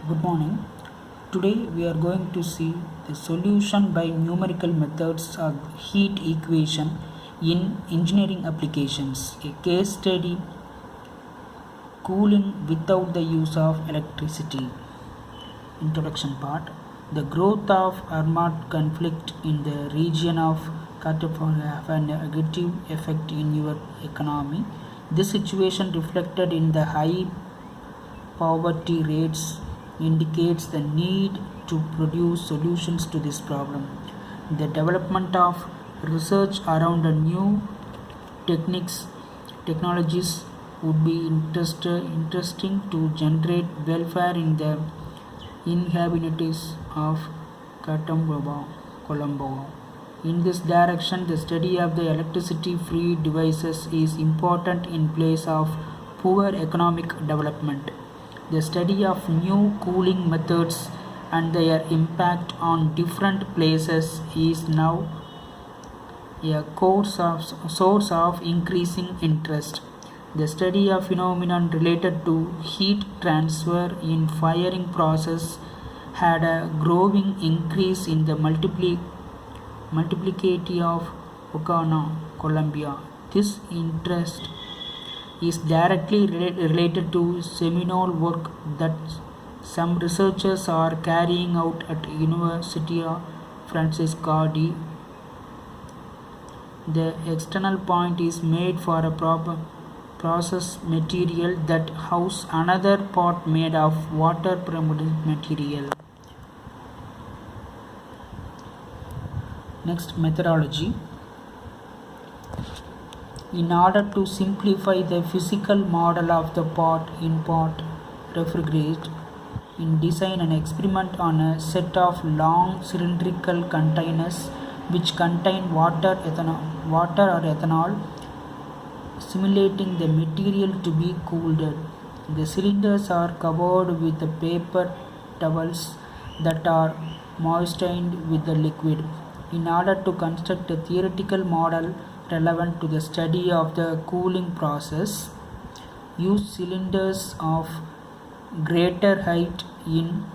Good morning. Today we are going to see the solution by numerical methods of heat equation in engineering applications. A case study: cooling without the use of electricity. Introduction part. The growth of armed conflict in the region of California have a negative effect in your economy. This situation reflected in the high poverty rates indicates the need to produce solutions to this problem. The development of research around the new technologies would be interesting to generate welfare in the inhabitants of Colombo. In this direction, the study of the electricity-free devices is important in place of poor economic development. The study of new cooling methods and their impact on different places is now a source of increasing interest. The study of phenomenon related to heat transfer in firing process had a growing increase in the multiplicity of Ocana, Colombia. This interest is directly related to seminal work that some researchers are carrying out at University of Francisco de. The external point is made for a proper process material that house another pot made of water permanent material. Next, methodology. In order to simplify the physical model of the pot refrigerate, in design an experiment on a set of long cylindrical containers which contain water or ethanol, simulating the material to be cooled. The cylinders are covered with the paper towels that are moistened with the liquid. In order to construct a theoretical model relevant to the study of the cooling process, use cylinders of greater height in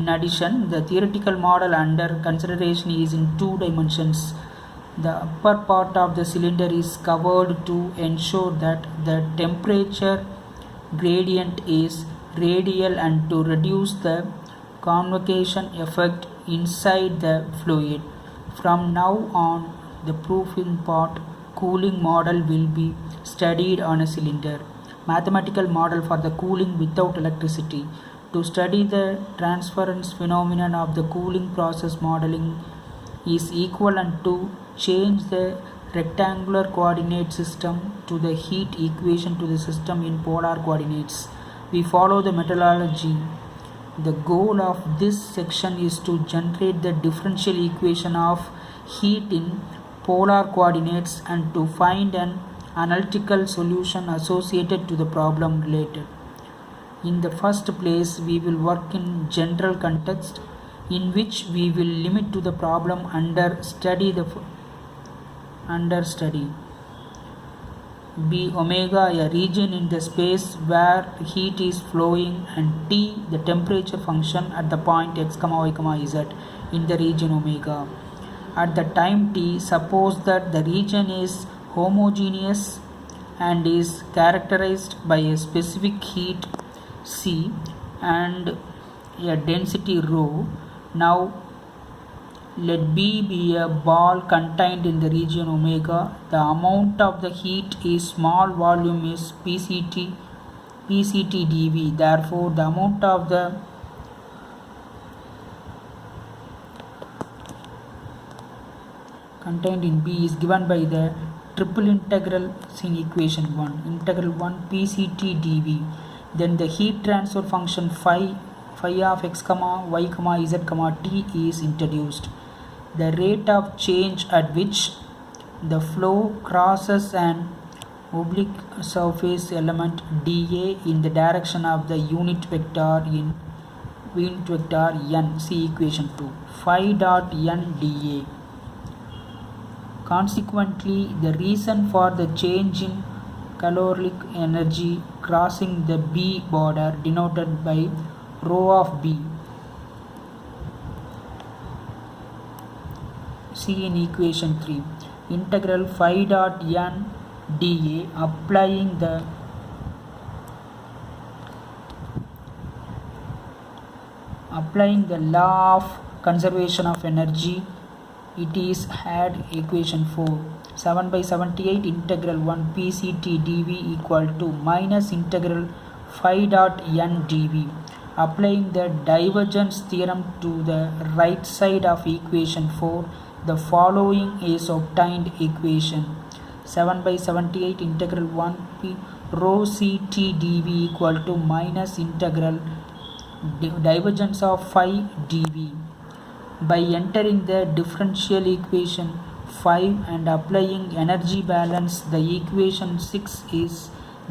addition, the theoretical model under consideration is in two dimensions. The upper part of the cylinder is covered to ensure that the temperature gradient is radial and to reduce the convection effect inside the fluid. From now on, the proof-in pot cooling model will be studied on a cylinder. Mathematical model for the cooling without electricity. To study the transference phenomenon of the cooling process, modeling is equivalent to change the rectangular coordinate system to the heat equation to the system in polar coordinates. We follow the methodology. The goal of this section is to generate the differential equation of heat in polar coordinates and to find an analytical solution associated to the problem related. In the first place, we will work in general context in which we will limit to the problem under study. B omega, a region in the space where heat is flowing, and T, the temperature function at the point x, y, z in the region omega. At the time T, suppose that the region is homogeneous and is characterized by a specific heat C and a density rho. Now let B be a ball contained in the region omega. The amount of the heat is small volume is PCT dV. Therefore, the amount of the contained in B is given by the triple integral in equation 1. Integral 1 PCT dV. Then the heat transfer function phi of x, y, z, t is introduced. The rate of change at which the flow crosses an oblique surface element dA in the direction of the unit vector n, see equation 2. Phi dot n dA Consequently, the reason for the change in caloric energy crossing the B border denoted by rho of B. See in equation 3. Integral phi dot n dA applying the law of conservation of energy, it is had equation 4. 7/78 integral 1 pct dv equal to minus integral phi dot n dv. Applying the divergence theorem to the right side of equation 4, the following is obtained equation. 7/78 integral 1 p rho ct dv equal to minus integral divergence of phi dv. By entering the differential equation 5 and applying energy balance, the equation 6 is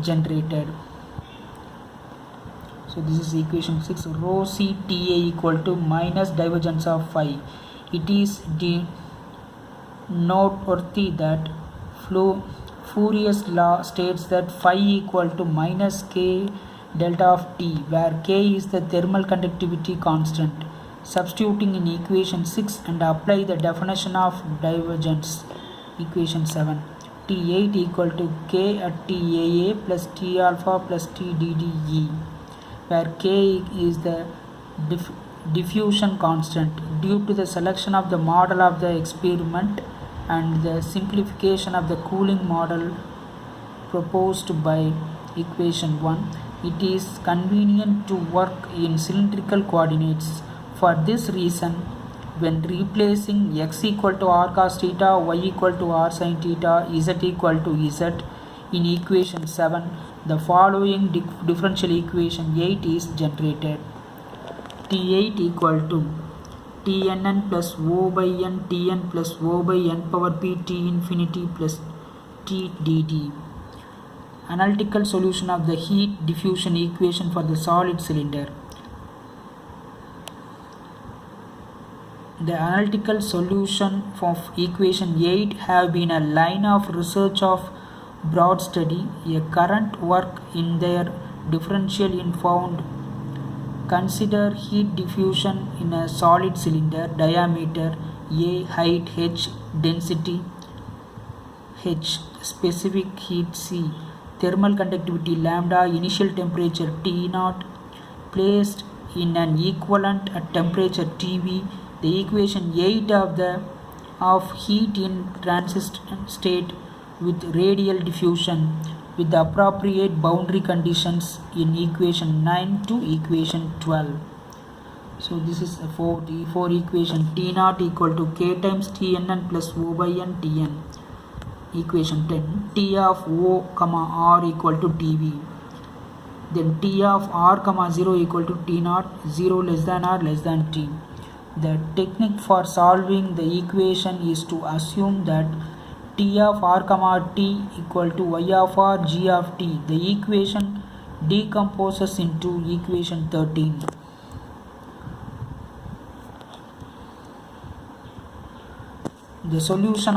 generated. So this is equation 6, rho CTA equal to minus divergence of phi. It is noteworthy that Fourier's law states that phi equal to minus k delta of T, where k is the thermal conductivity constant. Substituting in equation 6 and apply the definition of divergence, equation 7, T8 equal to k at TAA plus T alpha plus T DDE, where k is the diffusion constant. Due to the selection of the model of the experiment and the simplification of the cooling model proposed by equation 1, it is convenient to work in cylindrical coordinates. For this reason, when replacing x equal to r cos theta, y equal to r sin theta, z equal to z in equation 7, the following differential equation 8 is generated. T8 equal to Tnn plus O by n Tn plus O by n power p T infinity plus T dt. Analytical solution of the heat diffusion equation for the solid cylinder. The analytical solution of equation 8 have been a line of research of broad study, a current work in their differential in found. Consider heat diffusion in a solid cylinder, diameter A, height h, density h, specific heat C, thermal conductivity lambda, initial temperature T0, placed in an equivalent at temperature Tv. The equation 8 of heat in transit state with radial diffusion with the appropriate boundary conditions in equation 9 to equation 12. So this is for equation T0 equal to k times Tnn plus O by n Tn. Equation 10, T of O comma R equal to Tv. Then T of R comma 0 equal to T0, 0 less than R less than T. The technique for solving the equation is to assume that T of R comma T equal to Y of R G of T. The equation decomposes into equation 13. The solution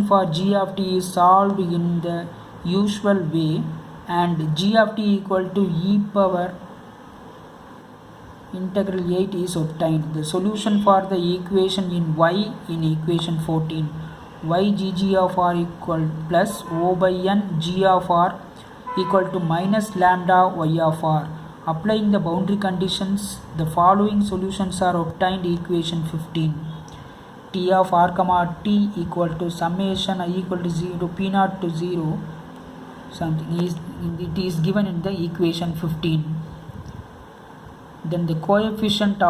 for G of T is solved in the usual way, and G of T equal to e power integral 8 is obtained. The solution for the equation in y in equation 14, y gg of r equal plus O by n g of r equal to minus lambda y of r. Applying the boundary conditions, the following solutions are obtained. Equation 15, T of r comma T equal to summation I equal to 0 p0 to 0 something it is given in the equation 15. Then the coefficients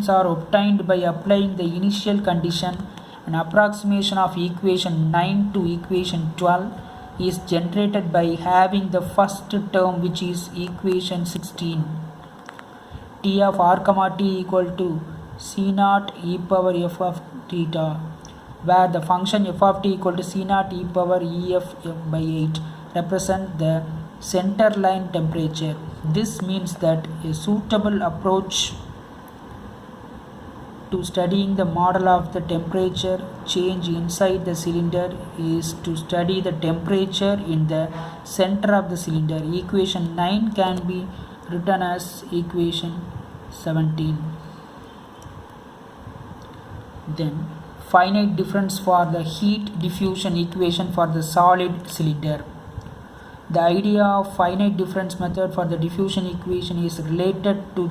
are obtained by applying the initial condition. An approximation of equation 9 to equation 12 is generated by having the first term, which is equation 16. T of r comma T equal to C0 e power f of theta, where the function f of t equal to C0 e power ef by 8 represent the center line temperature. This means that a suitable approach to studying the model of the temperature change inside the cylinder is to study the temperature in the center of the cylinder. Equation 9 can be written as equation 17. Then finite difference for the heat diffusion equation for the solid cylinder. The idea of finite difference method for the diffusion equation is related to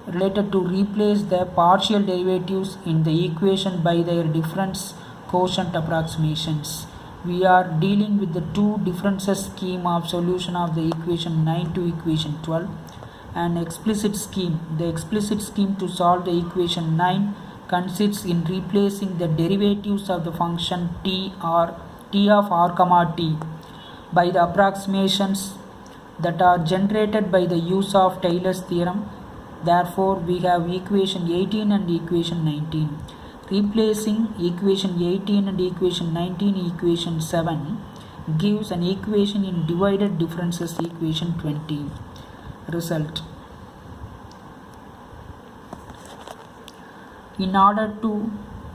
replace the partial derivatives in the equation by their difference quotient approximations. We are dealing with the two differences scheme of solution of the equation 9 to equation 12 and explicit scheme. The explicit scheme to solve the equation 9 consists in replacing the derivatives of the function t of r comma t by the approximations that are generated by the use of Taylor's theorem. Therefore, we have equation 18 and equation 19. Replacing equation 18 and equation 19 in equation 7 gives an equation in divided differences equation 20. Result. In order to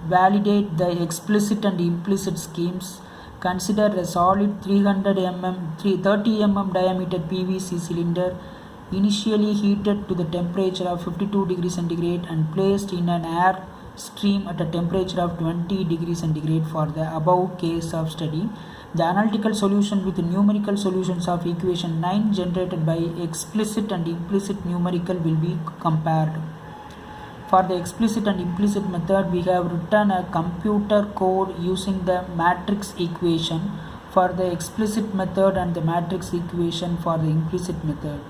validate the explicit and implicit schemes, consider a solid 30 mm diameter PVC cylinder initially heated to the temperature of 52 degrees centigrade and placed in an air stream at a temperature of 20 degrees centigrade for the above case of study. The analytical solution with the numerical solutions of equation 9 generated by explicit and implicit numerical will be compared. For the explicit and implicit method, we have written a computer code using the matrix equation for the explicit method and the matrix equation for the implicit method.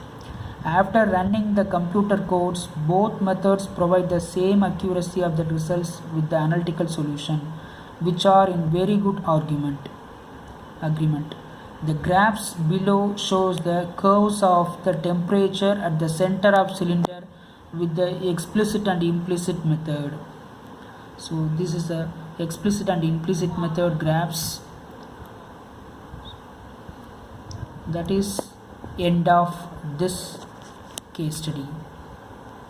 After running the computer codes, both methods provide the same accuracy of the results with the analytical solution, which are in very good agreement. The graphs below shows the curves of the temperature at the center of cylinder with the explicit and implicit method. So this is the explicit and implicit method graphs. That is end of this case study.